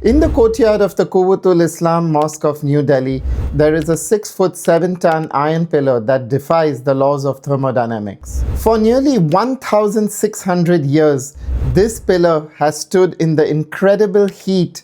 In the courtyard of the Quwwat-ul-Islam Mosque of New Delhi, there is a 6-foot 7-ton iron pillar that defies the laws of thermodynamics. For nearly 1,600 years, this pillar has stood in the incredible heat,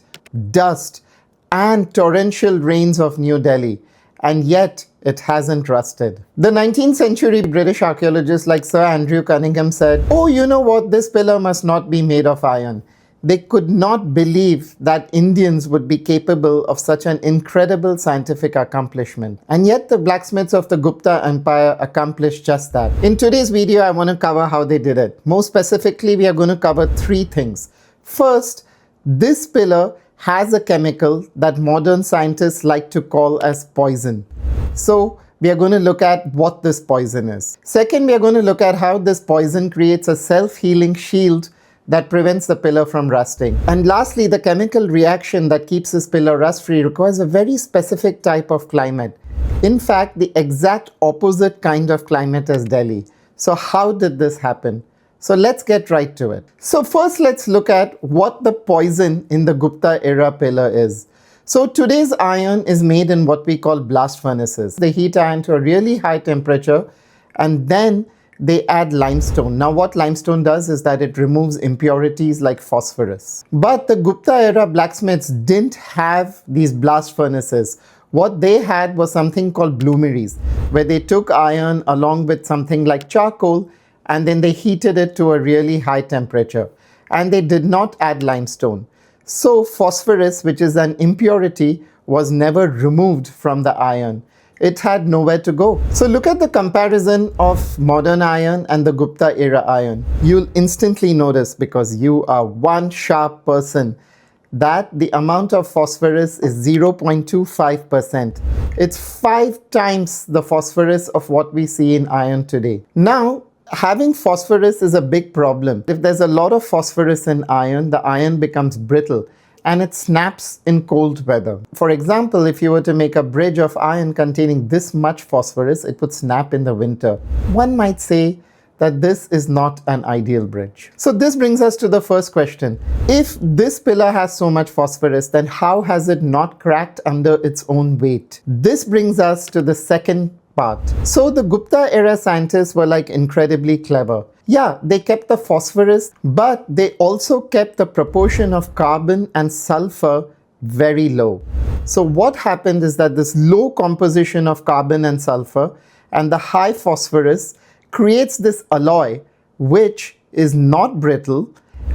dust, and torrential rains of New Delhi, and yet it hasn't rusted. The 19th century British archaeologists like Sir Andrew Cunningham said, "Oh, you know what, this pillar must not be made of iron." They could not believe that Indians would be capable of such an incredible scientific accomplishment. And yet the blacksmiths of the Gupta Empire accomplished just that. In today's video, I want to cover how they did it. More specifically, we are going to cover 3 things. First, this pillar has a chemical that modern scientists like to call as poison. So we are going to look at what this poison is. Second, we are going to look at how this poison creates a self-healing shield that prevents the pillar from rusting. And lastly, the chemical reaction that keeps this pillar rust-free requires a very specific type of climate. In fact, the exact opposite kind of climate as Delhi. So how did this happen? So let's get right to it. So first, let's look at what the poison in the Gupta era pillar is. So today's iron is made in what we call blast furnaces. They heat iron to a really high temperature and then they add limestone. Now what limestone does is that it removes impurities like phosphorus. But the Gupta era blacksmiths didn't have these blast furnaces. What they had was something called bloomeries, where they took iron along with something like charcoal and then they heated it to a really high temperature. And they did not add limestone. So phosphorus, which is an impurity, was never removed from the iron. It had nowhere to go. So look at the comparison of modern iron and the Gupta era iron. You'll instantly notice, because you are one sharp person, that the amount of phosphorus is 0.25%. It's 5 times the phosphorus of what we see in iron today. Now, having phosphorus is a big problem. If there's a lot of phosphorus in iron, the iron becomes brittle and it snaps in cold weather. For example, if you were to make a bridge of iron containing this much phosphorus, it would snap in the winter. One might say that this is not an ideal bridge. So this brings us to the first question. If this pillar has so much phosphorus, then how has it not cracked under its own weight? This brings us to the second part. So the Gupta era scientists were like incredibly clever. Yeah, they kept the phosphorus, but they also kept the proportion of carbon and sulfur very low. So what happened is that this low composition of carbon and sulfur and the high phosphorus creates this alloy which is not brittle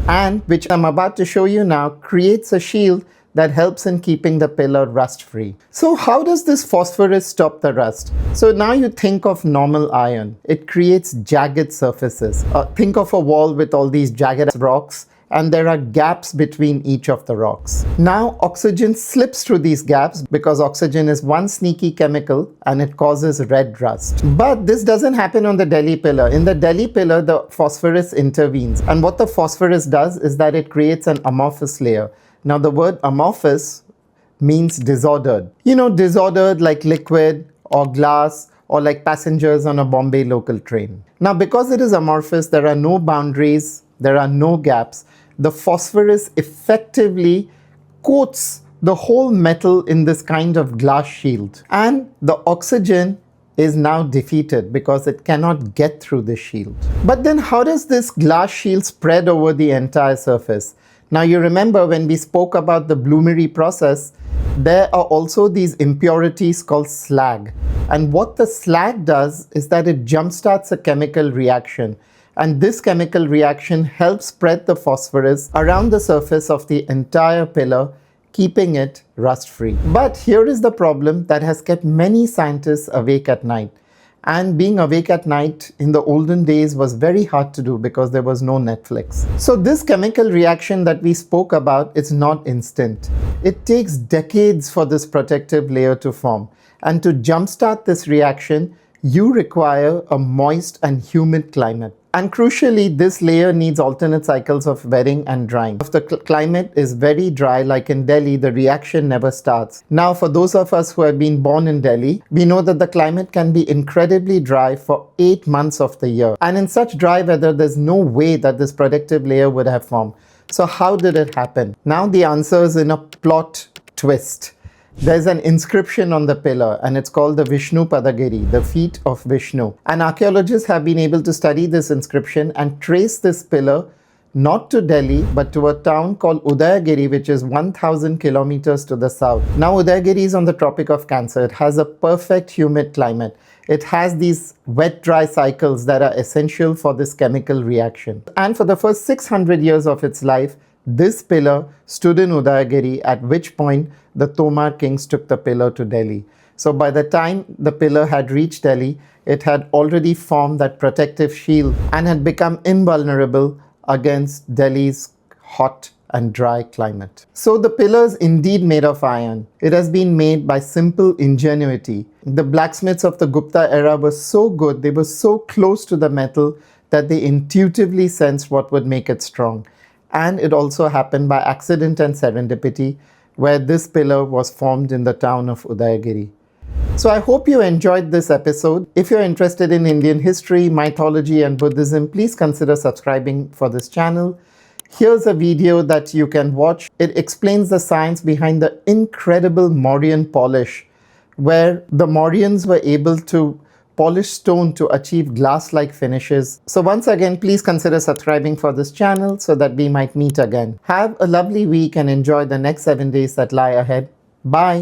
and which I'm about to show you now creates a shield that helps in keeping the pillar rust-free. So how does this phosphorus stop the rust? So now you think of normal iron. It creates jagged surfaces. Think of a wall with all these jagged rocks, and there are gaps between each of the rocks. Now oxygen slips through these gaps because oxygen is one sneaky chemical and it causes red rust. But this doesn't happen on the Delhi pillar. In the Delhi pillar, the phosphorus intervenes. And what the phosphorus does is that it creates an amorphous layer. Now the word amorphous means disordered. You know, disordered like liquid or glass or like passengers on a Bombay local train. Now because it is amorphous, there are no boundaries, there are no gaps. The phosphorus effectively coats the whole metal in this kind of glass shield. And the oxygen is now defeated because it cannot get through the shield. But then how does this glass shield spread over the entire surface? Now you remember when we spoke about the bloomery process, there are also these impurities called slag. And what the slag does is that it jumpstarts a chemical reaction. And this chemical reaction helps spread the phosphorus around the surface of the entire pillar, keeping it rust-free. But here is the problem that has kept many scientists awake at night. And being awake at night in the olden days was very hard to do because there was no Netflix. So this chemical reaction that we spoke about is not instant. It takes decades for this protective layer to form. And to jumpstart this reaction, you require a moist and humid climate. And crucially, this layer needs alternate cycles of wetting and drying. If the climate is very dry, like in Delhi, the reaction never starts. Now, for those of us who have been born in Delhi, we know that the climate can be incredibly dry for 8 months of the year. And in such dry weather, there's no way that this protective layer would have formed. So how did it happen? Now the answer is in a plot twist. There's an inscription on the pillar and it's called the Vishnu Padagiri, the feet of Vishnu. And archaeologists have been able to study this inscription and trace this pillar not to Delhi but to a town called Udayagiri, which is 1000 kilometers to the south. Now Udayagiri is on the Tropic of Cancer. It has a perfect humid climate. It has these wet-dry cycles that are essential for this chemical reaction. And for the first 600 years of its life, this pillar stood in Udayagiri, at which point the Tomar kings took the pillar to Delhi. So by the time the pillar had reached Delhi, it had already formed that protective shield and had become invulnerable against Delhi's hot and dry climate. So the pillar is indeed made of iron. It has been made by simple ingenuity. The blacksmiths of the Gupta era were so good, they were so close to the metal that they intuitively sensed what would make it strong. And it also happened by accident and serendipity, where this pillar was formed in the town of Udayagiri. So I hope you enjoyed this episode. If you're interested in Indian history, mythology and Buddhism, please consider subscribing for this channel. Here's a video that you can watch. It explains the science behind the incredible Mauryan polish, where the Mauryans were able to polish stone to achieve glass-like finishes. So once again, please consider subscribing for this channel so that we might meet again. Have a lovely week and enjoy the next 7 days that lie ahead. Bye.